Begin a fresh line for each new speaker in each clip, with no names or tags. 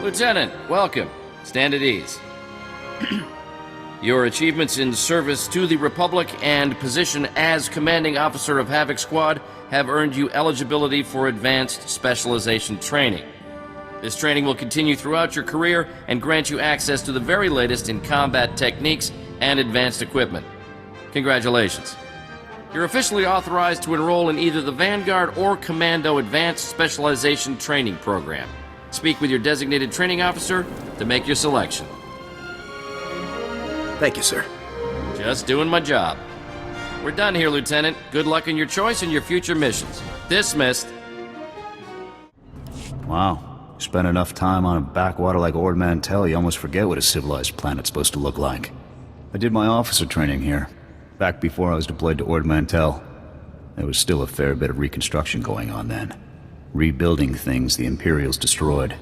Lieutenant, welcome. Stand at ease. Your achievements in service to the Republic and position as Commanding Officer of Havoc Squad have earned you eligibility for advanced specialization training. This training will continue throughout your career and grant you access to the very latest in combat techniques and advanced equipment. Congratulations. You're officially authorized to enroll in either the Vanguard or Commando Advanced Specialization Training Program. Speak with your designated training officer to make your selection.
Thank you, sir.
Just doing my job. We're done here, Lieutenant. Good luck in your choice and your future missions. Dismissed.
Wow. You spend enough time on a backwater like Ord Mantell, you almost forget what a civilized planet's supposed to look like. I did my officer training here, back before I was deployed to Ord Mantell. There was still a fair bit of reconstruction going on then. Rebuilding things the Imperials destroyed.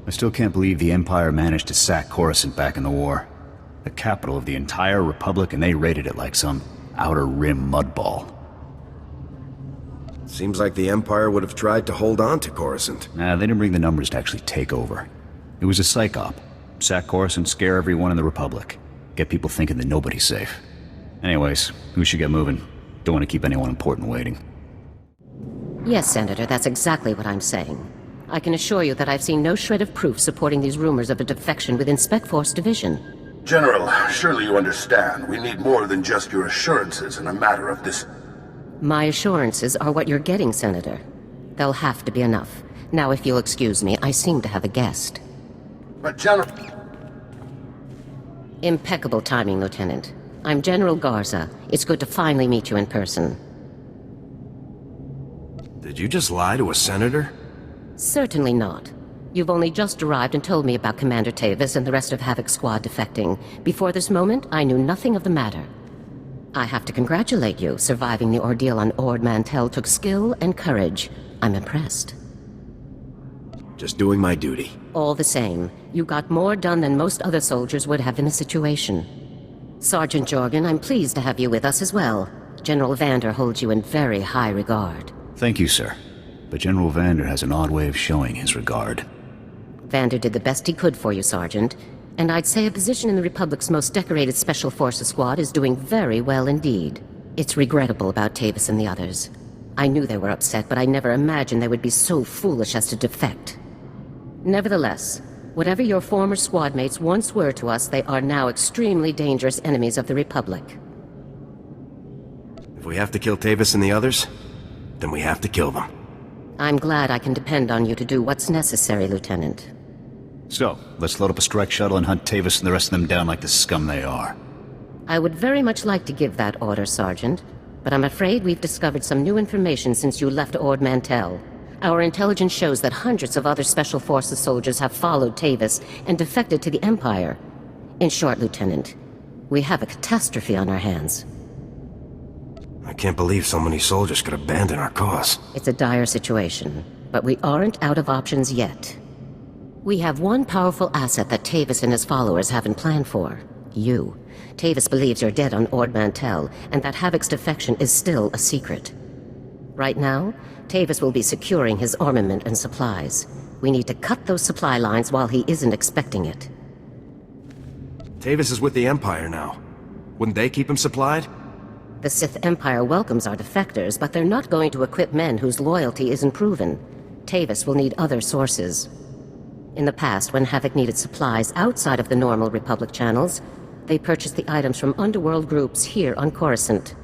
I still can't believe the Empire managed to sack Coruscant back in the war. The capital of the entire Republic, and they raided it like some outer rim mudball.
Seems like the Empire would have tried to hold on to Coruscant.
Nah, they didn't bring the numbers to actually take over. It was a psych op. Sack Coruscant, scare everyone in the Republic. Get people thinking that nobody's safe. Anyways, we should get moving. Don't want to keep anyone important waiting.
Yes, Senator, that's exactly what I'm saying. I can assure you that I've seen no shred of proof supporting these rumors of a defection within Spec Force Division.
General, surely you understand. We need more than just your assurances in a matter of this.
My assurances are what you're getting, Senator. They'll have to be enough. Now, if you'll excuse me, I seem to have a guest.
But General...
Impeccable timing, Lieutenant. I'm General Garza. It's good to finally meet you in person.
Did you just lie to a senator?
Certainly not. You've only just arrived and told me about Commander Tavis and the rest of Havoc Squad defecting. Before this moment, I knew nothing of the matter. I have to congratulate you. Surviving the ordeal on Ord Mantell took skill and courage. I'm impressed.
Just doing my duty.
All the same, you got more done than most other soldiers would have in the situation. Sergeant Jorgen, I'm pleased to have you with us as well. General Vander holds you in very high regard.
Thank you, sir. But General Vander has an odd way of showing his regard.
Vander did the best he could for you, Sergeant. And I'd say a position in the Republic's most decorated Special Forces squad is doing very well indeed. It's regrettable about Tavis and the others. I knew they were upset, but I never imagined they would be so foolish as to defect. Nevertheless, whatever your former squad mates once were to us, they are now extremely dangerous enemies of the Republic.
If we have to kill Tavis and the others, then we have to kill them.
I'm glad I can depend on you to do what's necessary, Lieutenant.
So, let's load up a strike shuttle and hunt Tavis and the rest of them down like the scum they are.
I would very much like to give that order, Sergeant, but I'm afraid we've discovered some new information since you left Ord Mantell. Our intelligence shows that hundreds of other Special Forces soldiers have followed Tavis and defected to the Empire. In short, Lieutenant, we have a catastrophe on our hands.
I can't believe so many soldiers could abandon our cause.
It's a dire situation, but we aren't out of options yet. We have one powerful asset that Tavis and his followers haven't planned for. You. Tavis believes you're dead on Ord Mantell, and that Havoc's defection is still a secret. Right now, Tavis will be securing his armament and supplies. We need to cut those supply lines while he isn't expecting it.
Tavis is with the Empire now. Wouldn't they keep him supplied?
The Sith Empire welcomes our defectors, but they're not going to equip men whose loyalty isn't proven. Tavis will need other sources. In the past, when Havoc needed supplies outside of the normal Republic channels, they purchased the items from underworld groups here on Coruscant.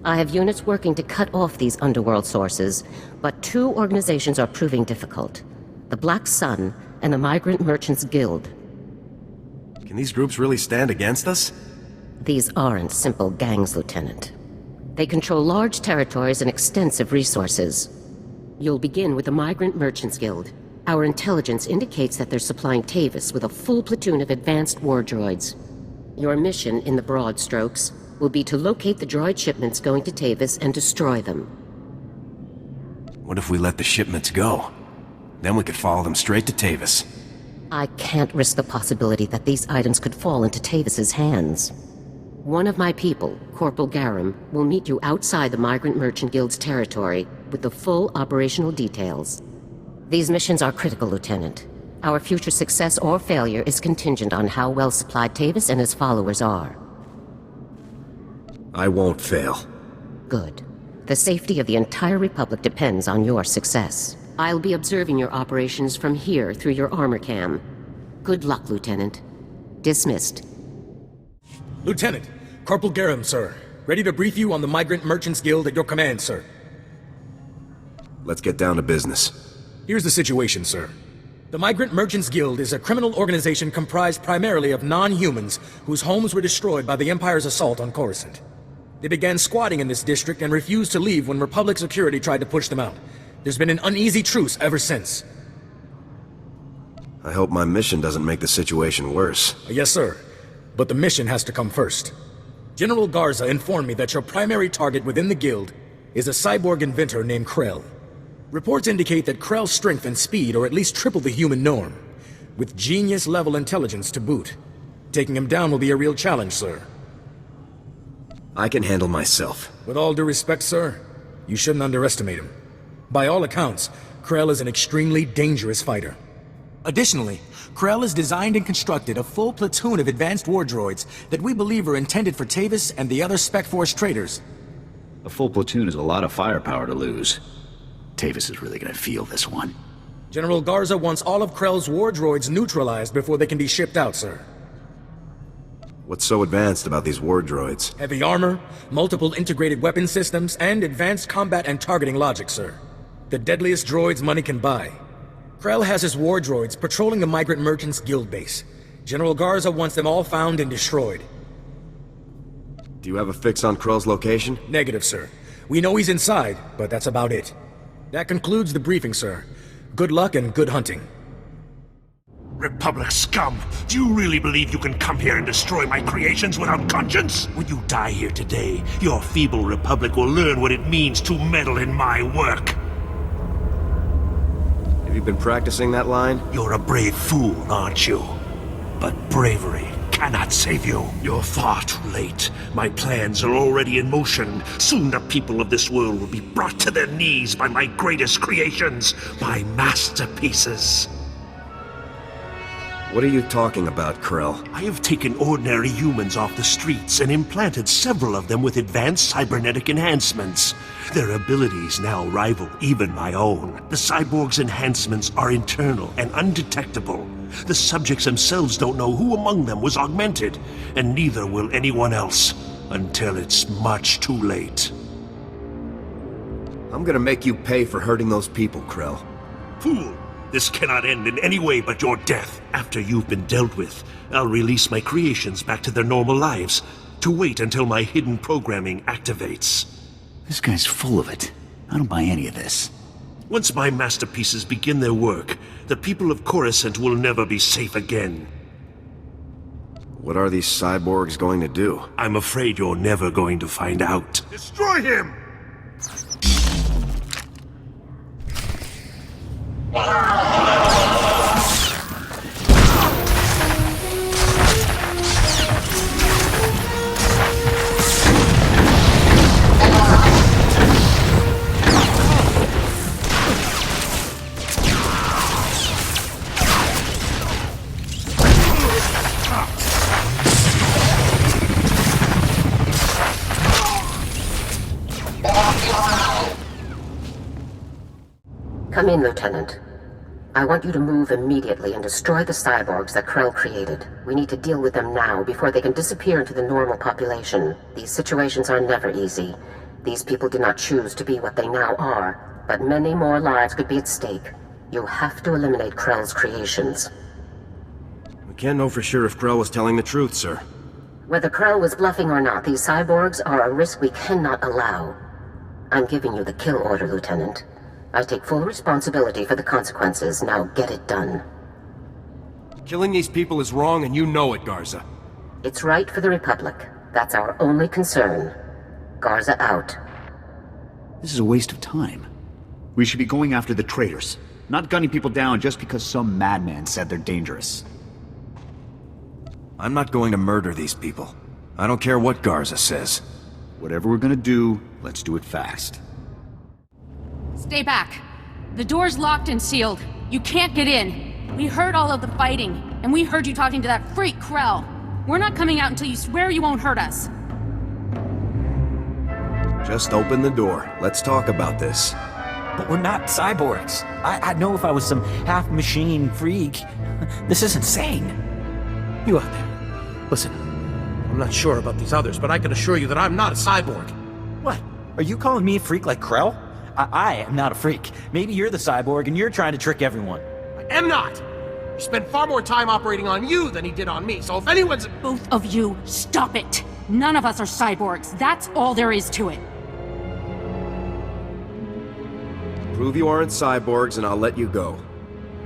I have units working to cut off these underworld sources, but two organizations are proving difficult. The Black Sun and the Migrant Merchants Guild.
Can these groups really stand against us?
These aren't simple gangs, Lieutenant. They control large territories and extensive resources. You'll begin with the Migrant Merchants Guild. Our intelligence indicates that they're supplying Tavis with a full platoon of advanced war droids. Your mission, in the broad strokes, will be to locate the droid shipments going to Tavis and destroy them.
What if we let the shipments go? Then we could follow them straight to Tavis.
I can't risk the possibility that these items could fall into Tavis's hands. One of my people, Corporal Garum, will meet you outside the Migrant Merchant Guild's territory with the full operational details. These missions are critical, Lieutenant. Our future success or failure is contingent on how well supplied Tavis and his followers are.
I won't fail.
Good. The safety of the entire Republic depends on your success. I'll be observing your operations from here through your armor cam. Good luck, Lieutenant. Dismissed.
Lieutenant, Corporal Garum, sir. Ready to brief you on the Migrant Merchants Guild at your command, sir.
Let's get down to business.
Here's the situation, sir. The Migrant Merchants Guild is a criminal organization comprised primarily of non-humans whose homes were destroyed by the Empire's assault on Coruscant. They began squatting in this district and refused to leave when Republic security tried to push them out. There's been an uneasy truce ever since.
I hope my mission doesn't make the situation worse.
Yes, sir. But the mission has to come first. General Garza informed me that your primary target within the Guild is a cyborg inventor named Krell. Reports indicate that Krell's strength and speed are at least triple the human norm, with genius-level intelligence to boot. Taking him down will be a real challenge, sir.
I can handle myself.
With all due respect, sir, you shouldn't underestimate him. By all accounts, Krell is an extremely dangerous fighter. Additionally, Krell has designed and constructed a full platoon of advanced war droids that we believe are intended for Tavis and the other Spec Force traders.
A full platoon is a lot of firepower to lose. Tavis is really gonna feel this one.
General Garza wants all of Krell's war droids neutralized before they can be shipped out, sir.
What's so advanced about these war droids?
Heavy armor, multiple integrated weapon systems, and advanced combat and targeting logic, sir. The deadliest droids money can buy. Krell has his war droids patrolling the Migrant Merchants Guild base. General Garza wants them all found and destroyed.
Do you have a fix on Krell's location?
Negative, sir. We know he's inside, but that's about it. That concludes the briefing, sir. Good luck and good hunting.
Republic scum! Do you really believe you can come here and destroy my creations without conscience? When you die here today, your feeble Republic will learn what it means to meddle in my work.
Have you been practicing that line?
You're a brave fool, aren't you? But bravery cannot save you. You're far too late. My plans are already in motion. Soon the people of this world will be brought to their knees by my greatest creations, my masterpieces.
What are you talking about, Krell?
I have taken ordinary humans off the streets and implanted several of them with advanced cybernetic enhancements. Their abilities now rival even my own. The cyborg's enhancements are internal and undetectable. The subjects themselves don't know who among them was augmented, and neither will anyone else, until it's much too late.
I'm gonna make you pay for hurting those people, Krell.
Fool! This cannot end in any way but your death. After you've been dealt with, I'll release my creations back to their normal lives, to wait until my hidden programming activates.
This guy's full of it. I don't buy any of this.
Once my masterpieces begin their work, the people of Coruscant will never be safe again.
What are these cyborgs going to do?
I'm afraid you're never going to find out. Destroy him!
Come in, Lieutenant. I want you to move immediately and destroy the cyborgs that Krell created. We need to deal with them now before they can disappear into the normal population. These situations are never easy. These people did not choose to be what they now are, but many more lives could be at stake. You have to eliminate Krell's creations.
We can't know for sure if Krell was telling the truth, sir.
Whether Krell was bluffing or not, these cyborgs are a risk we cannot allow. I'm giving you the kill order, Lieutenant. I take full responsibility for the consequences. Now get it done.
Killing these people is wrong, and you know it, Garza.
It's right for the Republic. That's our only concern. Garza out.
This is a waste of time. We should be going after the traitors, not gunning people down just because some madman said they're dangerous.
I'm not going to murder these people. I don't care what Garza says.
Whatever we're gonna do, let's do it fast.
Stay back. The door's locked and sealed. You can't get in. We heard all of the fighting, and we heard you talking to that freak Krell. We're not coming out until you swear you won't hurt us.
Just open the door. Let's talk about this.
But we're not cyborgs. I'd know if I was some half-machine freak. This is insane.
You out there. Listen, I'm not sure about these others, but I can assure you that I'm not a cyborg.
What? Are you calling me a freak like Krell? I am not a freak. Maybe you're the cyborg and you're trying to trick everyone.
I am not! He spent far more time operating on you than he did on me, so if anyone's...
Both of you, stop it! None of us are cyborgs. That's all there is to it.
Prove you aren't cyborgs and I'll let you go.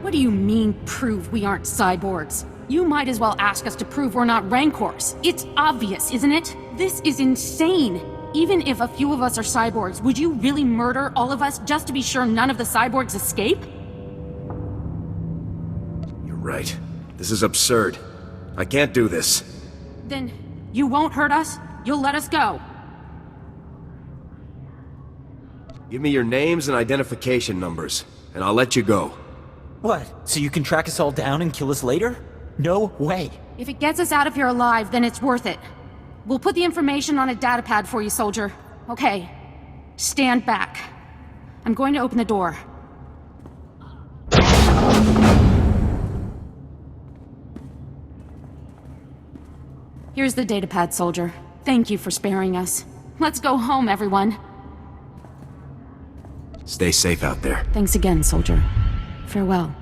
What do you mean, prove we aren't cyborgs? You might as well ask us to prove we're not Rancors. It's obvious, isn't it? This is insane. Even if a few of us are cyborgs, would you really murder all of us just to be sure none of the cyborgs escape?
You're right. This is absurd. I can't do this.
Then you won't hurt us? You'll let us go?
Give me your names and identification numbers, and I'll let you go.
What? So you can track us all down and kill us later? No way.
If it gets us out of here alive, then it's worth it. We'll put the information on a datapad for you, soldier. Okay. Stand back. I'm going to open the door. Here's the datapad, soldier. Thank you for sparing us. Let's go home, everyone.
Stay safe out there.
Thanks again, soldier. Farewell.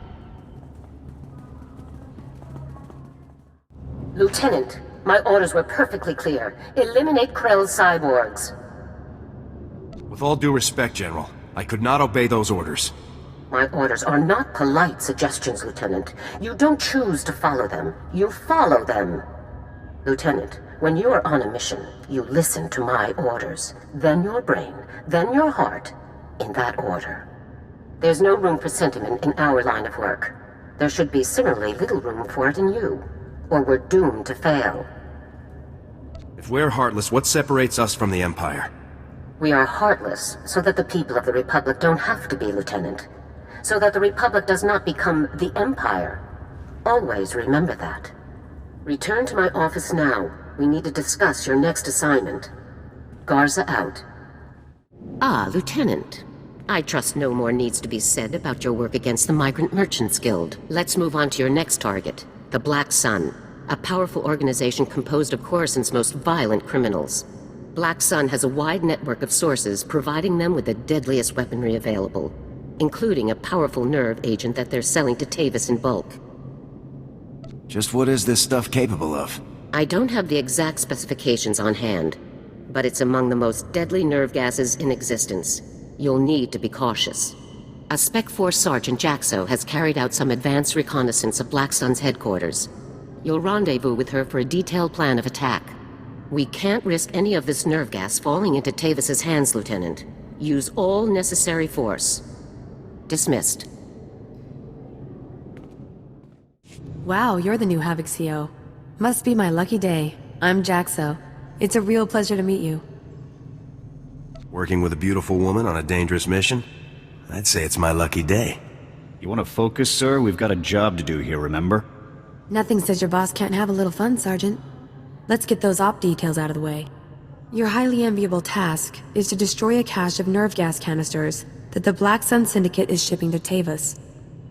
Lieutenant, my orders were perfectly clear. Eliminate Krell's cyborgs.
With all due respect, General, I could not obey those orders.
My orders are not polite suggestions, Lieutenant. You don't choose to follow them. You follow them. Lieutenant, when you are on a mission, you listen to my orders. Then your brain, then your heart, in that order. There's no room for sentiment in our line of work. There should be similarly little room for it in you, or we're doomed to fail.
If we're heartless, what separates us from the Empire?
We are heartless so that the people of the Republic don't have to be, Lieutenant. So that the Republic does not become the Empire. Always remember that. Return to my office now. We need to discuss your next assignment. Garza out. Ah, Lieutenant. I trust no more needs to be said about your work against the Migrant Merchants Guild. Let's move on to your next target, the Black Sun, a powerful organization composed of Coruscant's most violent criminals. Black Sun has a wide network of sources providing them with the deadliest weaponry available, including a powerful nerve agent that they're selling to Tavis in bulk.
Just what is this stuff capable of?
I don't have the exact specifications on hand, but it's among the most deadly nerve gases in existence. You'll need to be cautious. A Spec Force Sergeant Jaxo has carried out some advanced reconnaissance of Black Sun's headquarters. You'll rendezvous with her for a detailed plan of attack. We can't risk any of this nerve gas falling into Tavis's hands, Lieutenant. Use all necessary force. Dismissed.
Wow, you're the new Havoc CO. Must be my lucky day. I'm Jaxo. It's a real pleasure to meet you.
Working with a beautiful woman on a dangerous mission? I'd say it's my lucky day.
You want to focus, sir? We've got a job to do here, remember?
Nothing says your boss can't have a little fun, Sergeant. Let's get those op details out of the way. Your highly enviable task is to destroy a cache of nerve gas canisters that the Black Sun Syndicate is shipping to Tavis.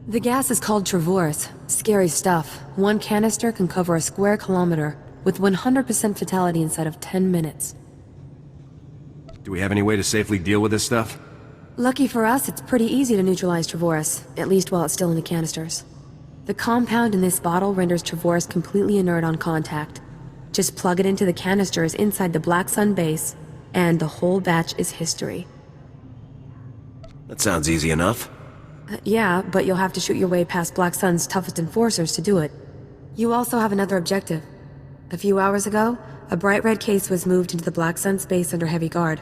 The gas is called Travorus. Scary stuff. One canister can cover a square kilometer, with 100% fatality inside of 10 minutes.
Do we have any way to safely deal with this stuff?
Lucky for us, it's pretty easy to neutralize Travorus, at least while it's still in the canisters. The compound in this bottle renders Travorus completely inert on contact. Just plug it into the canisters inside the Black Sun base, and the whole batch is history.
That sounds easy enough.
Yeah, but you'll have to shoot your way past Black Sun's toughest enforcers to do it. You also have another objective. A few hours ago, a bright red case was moved into the Black Sun space under heavy guard.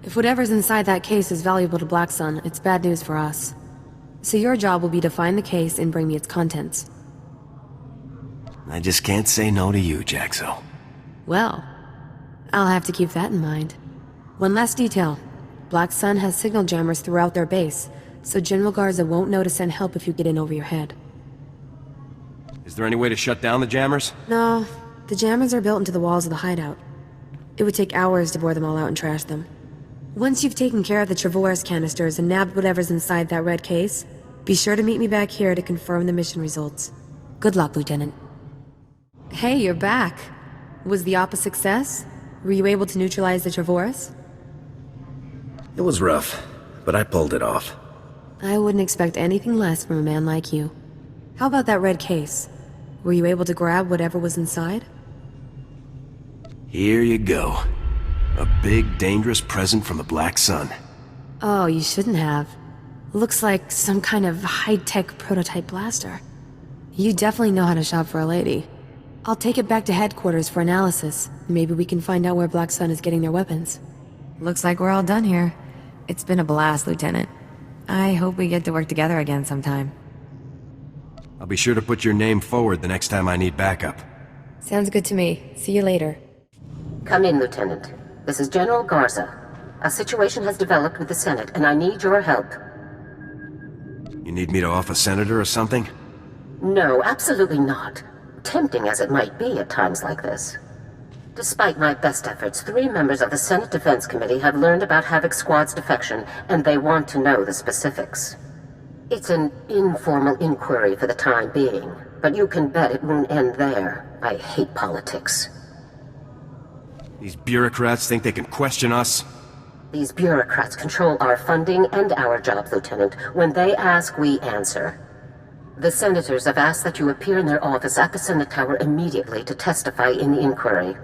If whatever's inside that case is valuable to Black Sun, it's bad news for us. So your job will be to find the case and bring me its contents.
I just can't say no to you, Jaxo.
Well, I'll have to keep that in mind. One last detail. Black Sun has signal jammers throughout their base, so General Garza won't know to send help if you get in over your head.
Is there any way to shut down the jammers?
No, the jammers are built into the walls of the hideout. It would take hours to bore them all out and trash them. Once you've taken care of the Travorus canisters and nabbed whatever's inside that red case, be sure to meet me back here to confirm the mission results. Good luck, Lieutenant. Hey, you're back. Was the op a success? Were you able to neutralize the Travorus?
It was rough, but I pulled it off.
I wouldn't expect anything less from a man like you. How about that red case? Were you able to grab whatever was inside?
Here you go. A big, dangerous present from the Black Sun.
Oh, you shouldn't have. Looks like some kind of high-tech prototype blaster. You definitely know how to shop for a lady. I'll take it back to headquarters for analysis. Maybe we can find out where Black Sun is getting their weapons. Looks like we're all done here. It's been a blast, Lieutenant. I hope we get to work together again sometime.
I'll be sure to put your name forward the next time I need backup.
Sounds good to me. See you later.
Come in, Lieutenant. This is General Garza. A situation has developed with the Senate, and I need your help.
You need me to off a senator or something?
No, absolutely not. Tempting as it might be at times like this. Despite my best efforts, 3 members of the Senate Defense Committee have learned about Havoc Squad's defection, and they want to know the specifics. It's an informal inquiry for the time being, but you can bet it won't end there. I hate politics.
These bureaucrats think they can question us?
These bureaucrats control our funding and our jobs, Lieutenant. When they ask, we answer. The senators have asked that you appear in their office at the Senate Tower immediately to testify in the inquiry.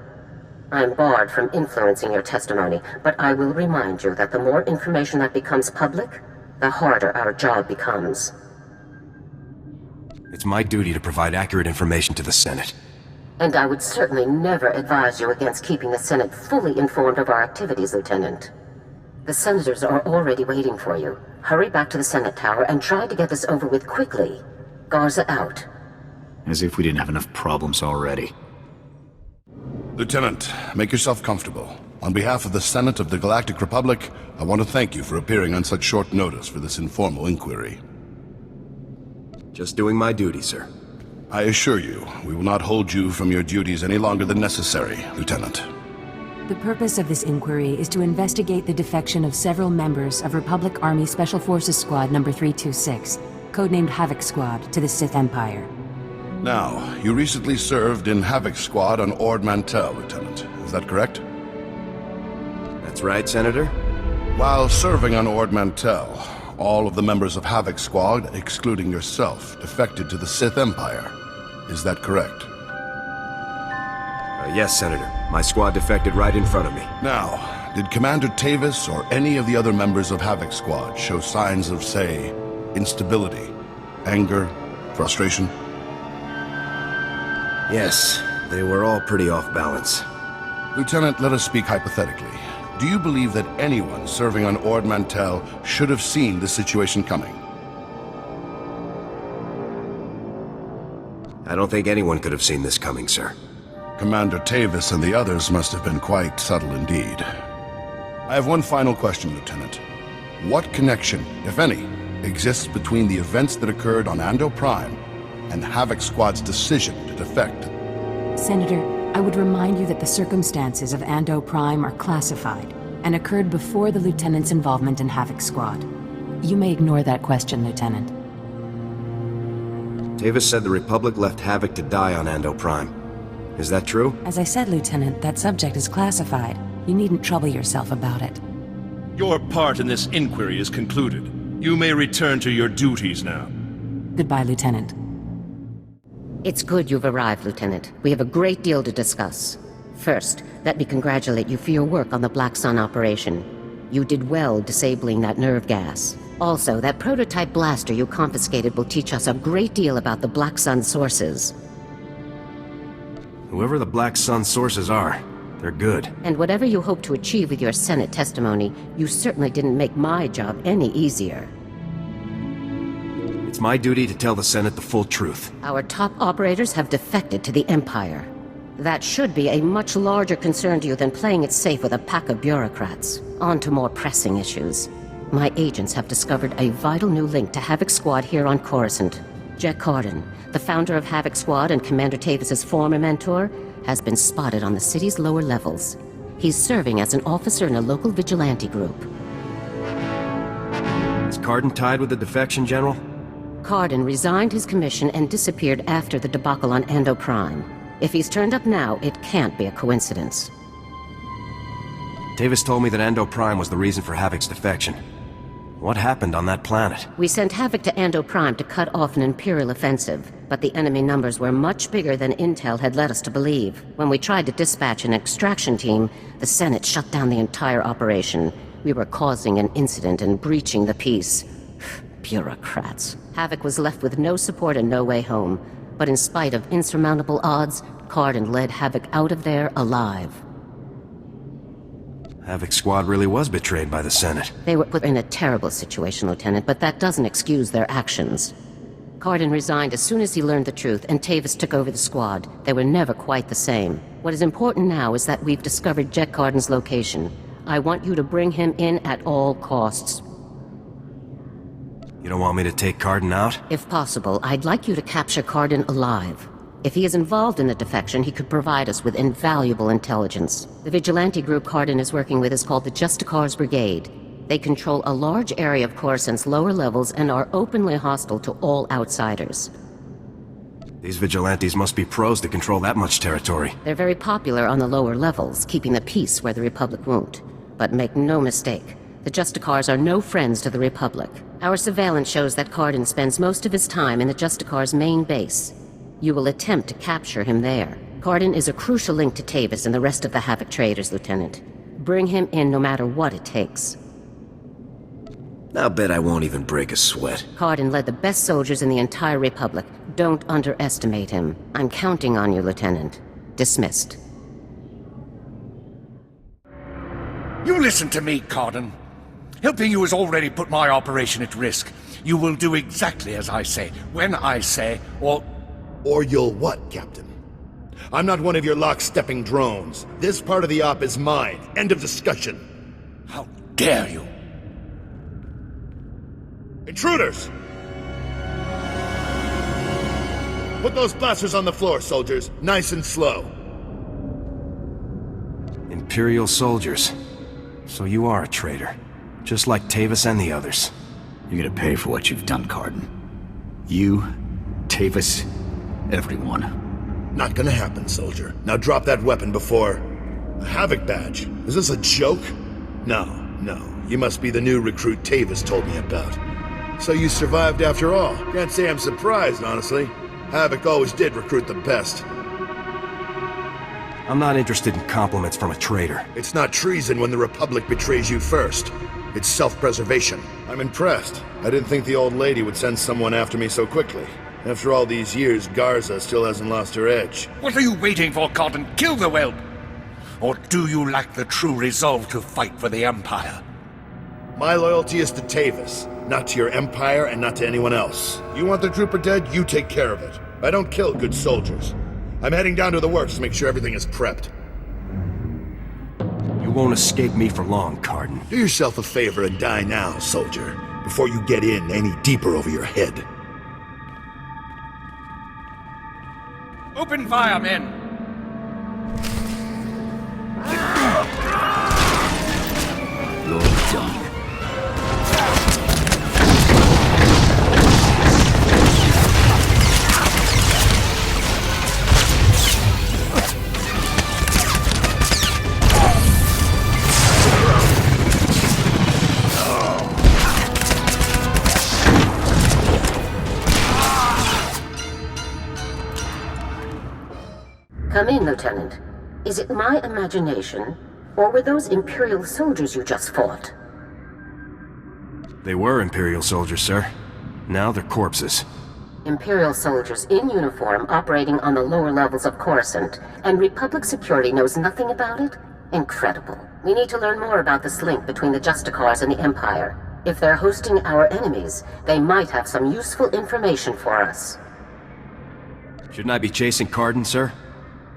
I'm barred from influencing your testimony, but I will remind you that the more information that becomes public, the harder our job becomes.
It's my duty to provide accurate information to the Senate.
And I would certainly never advise you against keeping the Senate fully informed of our activities, Lieutenant. The senators are already waiting for you. Hurry back to the Senate Tower and try to get this over with quickly. Garza out.
As if we didn't have enough problems already.
Lieutenant, make yourself comfortable. On behalf of the Senate of the Galactic Republic, I want to thank you for appearing on such short notice for this informal inquiry.
Just doing my duty, sir.
I assure you, we will not hold you from your duties any longer than necessary, Lieutenant.
The purpose of this inquiry is to investigate the defection of several members of Republic Army Special Forces Squad number 326, codenamed Havoc Squad, to the Sith Empire.
Now, you recently served in Havoc Squad on Ord Mantell, Lieutenant. Is that correct?
That's right, Senator.
While serving on Ord Mantell, all of the members of Havoc Squad, excluding yourself, defected to the Sith Empire. Is that correct?
Yes, Senator. My squad defected right in front of me.
Now, did Commander Tavis or any of the other members of Havoc Squad show signs of, say, instability, anger, frustration?
Yes, they were all pretty off balance.
Lieutenant, let us speak hypothetically. Do you believe that anyone serving on Ord Mantell should have seen this situation coming?
I don't think anyone could have seen this coming, sir.
Commander Tavis and the others must have been quite subtle indeed. I have one final question, Lieutenant. What connection, if any, exists between the events that occurred on Ando Prime and Havoc Squad's decision to defect?
Senator, I would remind you that the circumstances of Ando Prime are classified and occurred before the Lieutenant's involvement in Havoc Squad. You may ignore that question, Lieutenant.
Tavis said the Republic left Havoc to die on Ando Prime. Is that true?
As I said, Lieutenant, that subject is classified. You needn't trouble yourself about it.
Your part in this inquiry is concluded. You may return to your duties now.
Goodbye, Lieutenant.
It's good you've arrived, Lieutenant. We have a great deal to discuss. First, let me congratulate you for your work on the Black Sun operation. You did well disabling that nerve gas. Also, that prototype blaster you confiscated will teach us a great deal about the Black Sun sources.
Whoever the Black Sun sources are, they're good.
And whatever you hope to achieve with your Senate testimony, you certainly didn't make my job any easier.
It's my duty to tell the Senate the full truth.
Our top operators have defected to the Empire. That should be a much larger concern to you than playing it safe with a pack of bureaucrats. On to more pressing issues. My agents have discovered a vital new link to Havoc Squad here on Coruscant. Jack Carden, the founder of Havoc Squad and Commander Tavis's former mentor, has been spotted on the city's lower levels. He's serving as an officer in a local vigilante group.
Is Carden tied with the defection, General?
Carden resigned his commission and disappeared after the debacle on Ando Prime. If he's turned up now, it can't be a coincidence.
Tavis told me that Ando Prime was the reason for Havoc's defection. What happened on that planet?
We sent Havoc to Ando Prime to cut off an Imperial offensive, but the enemy numbers were much bigger than Intel had led us to believe. When we tried to dispatch an extraction team, the Senate shut down the entire operation. We were causing an incident and breaching the peace. Bureaucrats. Havoc was left with no support and no way home. But in spite of insurmountable odds, Carden led Havoc out of there alive.
Havoc Squad really was betrayed by the Senate.
They were put in a terrible situation, Lieutenant, but that doesn't excuse their actions. Carden resigned as soon as he learned the truth, and Tavis took over the squad. They were never quite the same. What is important now is that we've discovered Jack Carden's location. I want you to bring him in at all costs.
You don't want me to take Carden out?
If possible, I'd like you to capture Carden alive. If he is involved in the defection, he could provide us with invaluable intelligence. The vigilante group Carden is working with is called the Justicars Brigade. They control a large area of Coruscant's lower levels and are openly hostile to all outsiders.
These vigilantes must be pros to control that much territory.
They're very popular on the lower levels, keeping the peace where the Republic won't. But make no mistake, the Justicars are no friends to the Republic. Our surveillance shows that Carden spends most of his time in the Justicar's main base. You will attempt to capture him there. Carden is a crucial link to Tavis and the rest of the Havoc traders, Lieutenant. Bring him in no matter what it takes.
I'll bet I won't even break a sweat.
Carden led the best soldiers in the entire Republic. Don't underestimate him. I'm counting on you, Lieutenant. Dismissed.
You listen to me, Carden. Helping you has already put my operation at risk. You will do exactly as I say, when I say, or
you'll what, Captain? I'm not one of your lock-stepping drones. This part of the op is mine. End of discussion.
How dare you?
Intruders! Put those blasters on the floor, soldiers. Nice and slow.
Imperial soldiers. So you are a traitor. Just like Tavis and the others.
You're gonna pay for what you've done, Carden. You, Tavis, everyone.
Not gonna happen, soldier. Now drop that weapon before... A Havoc badge? Is this a joke? No. You must be the new recruit Tavis told me about. So you survived after all. Can't say I'm surprised, honestly. Havoc always did recruit the best.
I'm not interested in compliments from a traitor.
It's not treason when the Republic betrays you first. It's self-preservation. I'm impressed. I didn't think the old lady would send someone after me so quickly. After all these years, Garza still hasn't lost her edge.
What are you waiting for, Carden? Kill the whelp! Or do you lack the true resolve to fight for the Empire?
My loyalty is to Tavis, not to your Empire and not to anyone else. You want the trooper dead, you take care of it. I don't kill good soldiers. I'm heading down to the works to make sure everything is prepped.
You won't escape me for long, Carden.
Do yourself a favor and die now, soldier, before you get in any deeper over your head.
Open fire, men!
You're done.
Come in, Lieutenant. Is it my imagination, or were those Imperial soldiers you just fought?
They were Imperial soldiers, sir. Now they're corpses.
Imperial soldiers in uniform operating on the lower levels of Coruscant, and Republic security knows nothing about it? Incredible. We need to learn more about this link between the Justicars and the Empire. If they're hosting our enemies, they might have some useful information for us.
Shouldn't I be chasing Carden, sir?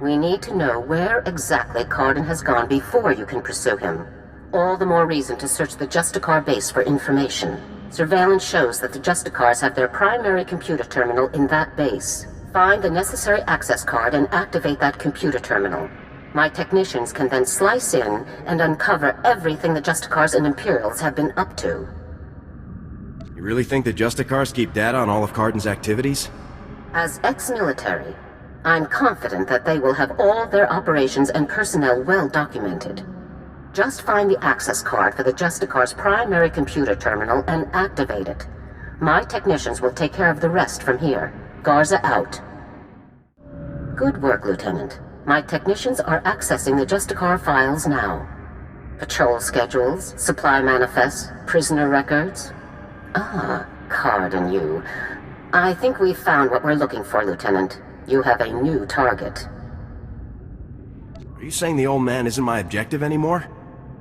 We need to know where exactly Carden has gone before you can pursue him. All the more reason to search the Justicar base for information. Surveillance shows that the Justicars have their primary computer terminal in that base. Find the necessary access card and activate that computer terminal. My technicians can then slice in and uncover everything the Justicars and Imperials have been up to.
You really think the Justicars keep data on all of Cardin's activities?
As ex-military, I'm confident that they will have all their operations and personnel well documented. Just find the access card for the Justicar's primary computer terminal and activate it. My technicians will take care of the rest from here. Garza out. Good work, Lieutenant. My technicians are accessing the Justicar files now. Patrol schedules, supply manifests, prisoner records. Ah, Card and you. I think we've found what we're looking for, Lieutenant. You have a new target.
Are you saying the old man isn't my objective anymore?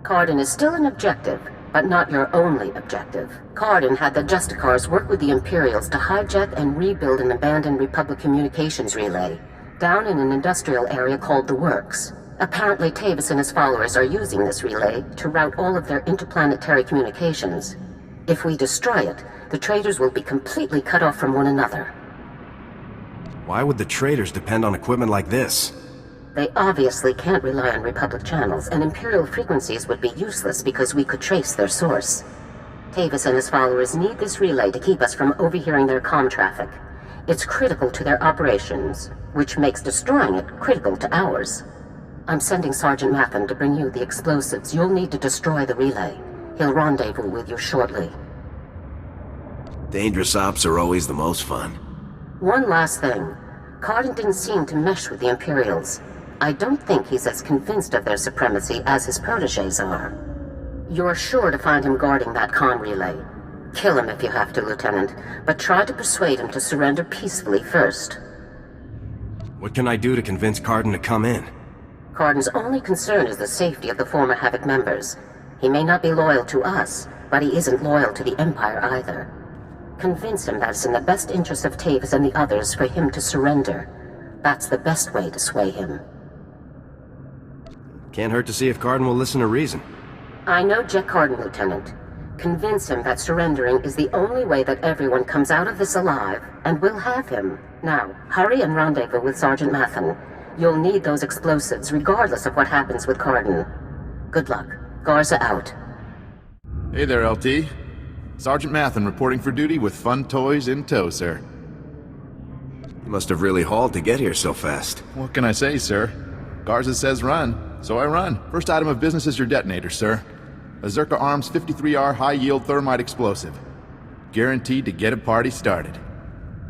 Cardin is still an objective, but not your only objective. Cardin had the Justicars work with the Imperials to hijack and rebuild an abandoned Republic communications relay, down in an industrial area called the Works. Apparently Tavis and his followers are using this relay to route all of their interplanetary communications. If we destroy it, the traitors will be completely cut off from one another.
Why would the traitors depend on equipment like this?
They obviously can't rely on Republic channels, and Imperial frequencies would be useless because we could trace their source. Tavis and his followers need this relay to keep us from overhearing their comm traffic. It's critical to their operations, which makes destroying it critical to ours. I'm sending Sergeant Matham to bring you the explosives you'll need to destroy the relay. He'll rendezvous with you shortly.
Dangerous ops are always the most fun.
One last thing. Cardin didn't seem to mesh with the Imperials. I don't think he's as convinced of their supremacy as his protégés are. You're sure to find him guarding that comm relay. Kill him if you have to, Lieutenant, but try to persuade him to surrender peacefully first.
What can I do to convince Cardin to come in?
Cardin's only concern is the safety of the former Havoc members. He may not be loyal to us, but he isn't loyal to the Empire either. Convince him that it's in the best interest of Tavis and the others for him to surrender. That's the best way to sway him.
Can't hurt to see if Cardin will listen to reason.
I know Jack Cardin, Lieutenant. Convince him that surrendering is the only way that everyone comes out of this alive, and we'll have him. Now, hurry and rendezvous with Sergeant Mathen. You'll need those explosives regardless of what happens with Cardin. Good luck. Garza out.
Hey there, LT. Sergeant Mathen reporting for duty with fun toys in tow, sir.
You must have really hauled to get here so fast.
What can I say, sir? Garza says run. So I run. First item of business is your detonator, sir. A Zerka Arms 53R high-yield thermite explosive. Guaranteed to get a party started.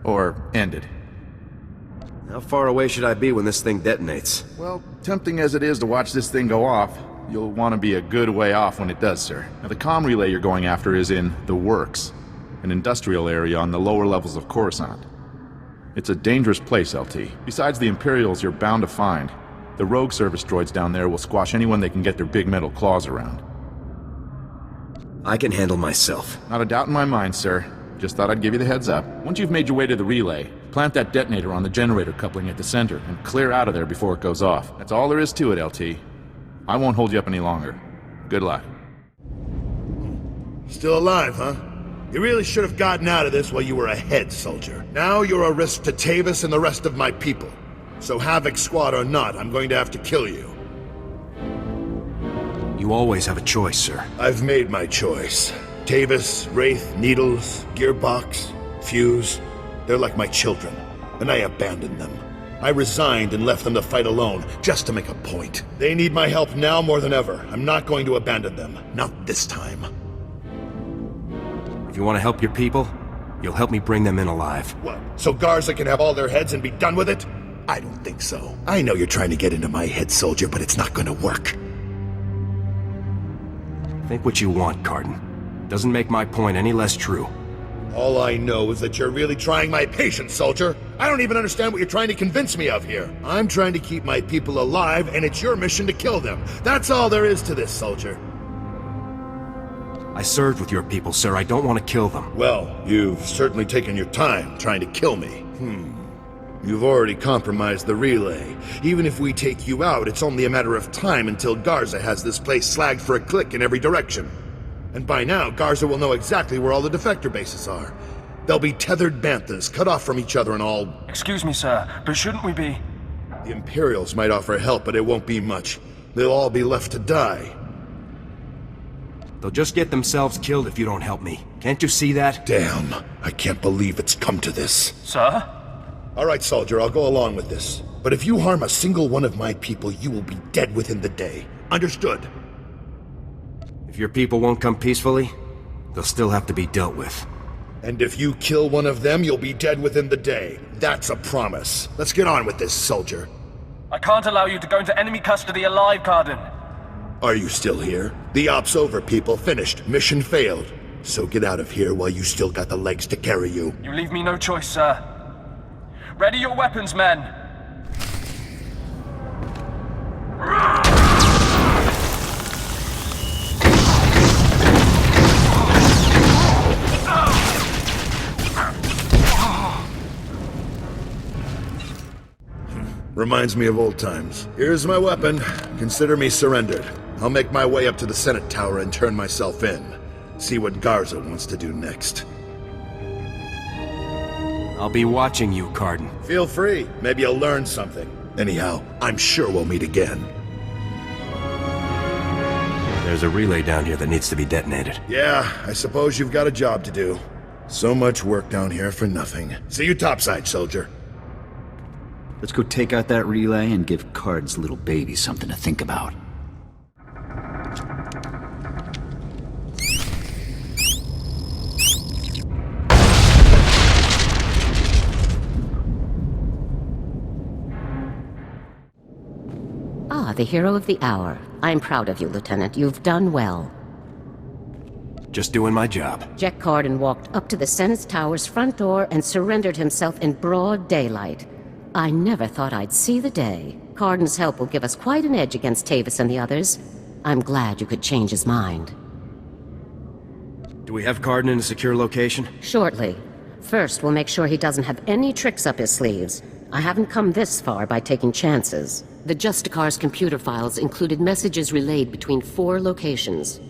Or ended.
How far away should I be when this thing detonates?
Well, tempting as it is to watch this thing go off, you'll want to be a good way off when it does, sir. Now, the comm relay you're going after is in the Works, an industrial area on the lower levels of Coruscant. It's a dangerous place, LT. Besides the Imperials you're bound to find, the rogue service droids down there will squash anyone they can get their big metal claws around.
I can handle myself.
Not a doubt in my mind, sir. Just thought I'd give you the heads up. Once you've made your way to the relay, plant that detonator on the generator coupling at the center and clear out of there before it goes off. That's all there is to it, LT. I won't hold you up any longer. Good luck.
Still alive, huh? You really should have gotten out of this while you were ahead, soldier. Now you're a risk to Tavis and the rest of my people. So Havoc Squad or not, I'm going to have to kill you.
You always have a choice, sir.
I've made my choice. Tavis, Wraith, Needles, Gearbox, Fuse, they're like my children, and I abandoned them. I resigned and left them to fight alone, just to make a point. They need my help now more than ever. I'm not going to abandon them. Not this time.
If you want to help your people, you'll help me bring them in alive.
What, so Garza can have all their heads and be done with it? I don't think so. I know you're trying to get into my head, soldier, but it's not going to work.
Think what you want, Cardin. Doesn't make my point any less true.
All I know is that you're really trying my patience, soldier. I don't even understand what you're trying to convince me of here. I'm trying to keep my people alive, and it's your mission to kill them. That's all there is to this, soldier.
I served with your people, sir. I don't want to kill them.
Well, you've certainly taken your time trying to kill me. You've already compromised the relay. Even if we take you out, it's only a matter of time until Garza has this place slagged for a click in every direction. And by now, Garza will know exactly where all the defector bases are. They'll be tethered banthas, cut off from each other and all...
Excuse me, sir, but shouldn't we be...
The Imperials might offer help, but it won't be much. They'll all be left to die.
They'll just get themselves killed if you don't help me. Can't you see that?
Damn, I can't believe it's come to this.
Sir?
All right, soldier, I'll go along with this. But if you harm a single one of my people, you will be dead within the day. Understood?
If your people won't come peacefully, they'll still have to be dealt with.
And if you kill one of them, you'll be dead within the day. That's a promise. Let's get on with this, soldier.
I can't allow you to go into enemy custody alive, Cardin.
Are you still here? The op's over, people. Finished. Mission failed. So get out of here while you still got the legs to carry you.
You leave me no choice, sir. Ready your weapons, men!
Reminds me of old times. Here's my weapon. Consider me surrendered. I'll make my way up to the Senate Tower and turn myself in. See what Garza wants to do next.
I'll be watching you, Cardin.
Feel free. Maybe you'll learn something. Anyhow, I'm sure we'll meet again.
There's a relay down here that needs to be detonated.
Yeah, I suppose you've got a job to do. So much work down here for nothing. See you topside, soldier.
Let's go take out that relay and give Card's little baby something to think about.
Ah, the hero of the hour. I'm proud of you, Lieutenant. You've done well.
Just doing my job.
Jack Cardin walked up to the Senate Tower's front door and surrendered himself in broad daylight. I never thought I'd see the day. Cardin's help will give us quite an edge against Tavis and the others. I'm glad you could change his mind.
Do we have Cardin in a secure location?
Shortly. First, we'll make sure he doesn't have any tricks up his sleeves. I haven't come this far by taking chances. The Justicar's computer files included messages relayed between 4 locations.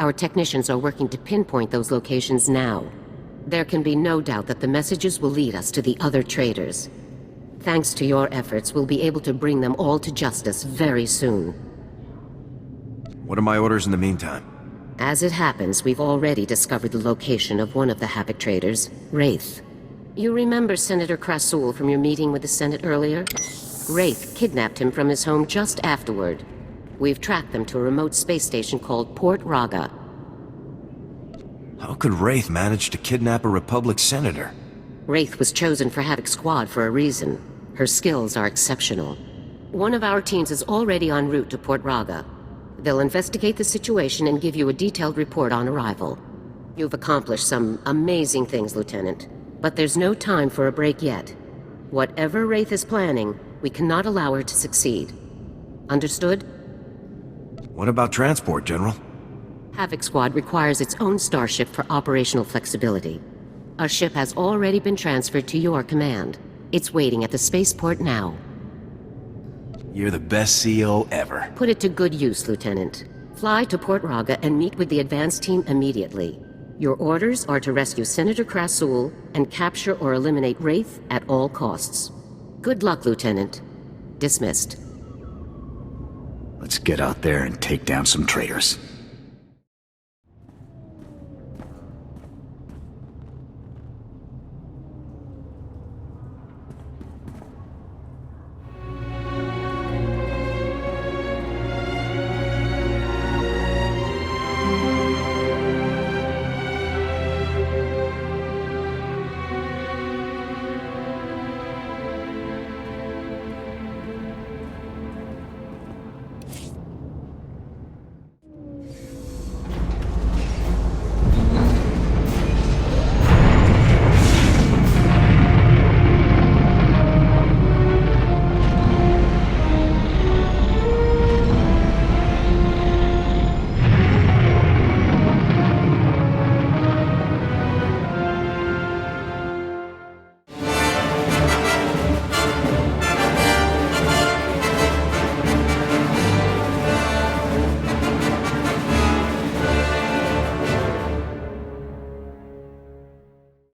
Our technicians are working to pinpoint those locations now. There can be no doubt that the messages will lead us to the other traitors. Thanks to your efforts, we'll be able to bring them all to justice very soon.
What are my orders in the meantime?
As it happens, we've already discovered the location of one of the Havoc traders, Wraith. You remember Senator Krasul from your meeting with the Senate earlier? Wraith kidnapped him from his home just afterward. We've tracked them to a remote space station called Port Raga.
How could Wraith manage to kidnap a Republic senator?
Wraith was chosen for Havoc Squad for a reason. Her skills are exceptional. One of our teams is already en route to Port Raga. They'll investigate the situation and give you a detailed report on arrival. You've accomplished some amazing things, Lieutenant. But there's no time for a break yet. Whatever Wraith is planning, we cannot allow her to succeed. Understood?
What about transport, General?
Havoc Squad requires its own starship for operational flexibility. Our ship has already been transferred to your command. It's waiting at the spaceport now.
You're the best CEO ever.
Put it to good use, Lieutenant. Fly to Port Raga and meet with the advance team immediately. Your orders are to rescue Senator Krasul and capture or eliminate Wraith at all costs. Good luck, Lieutenant. Dismissed.
Let's get out there and take down some traitors.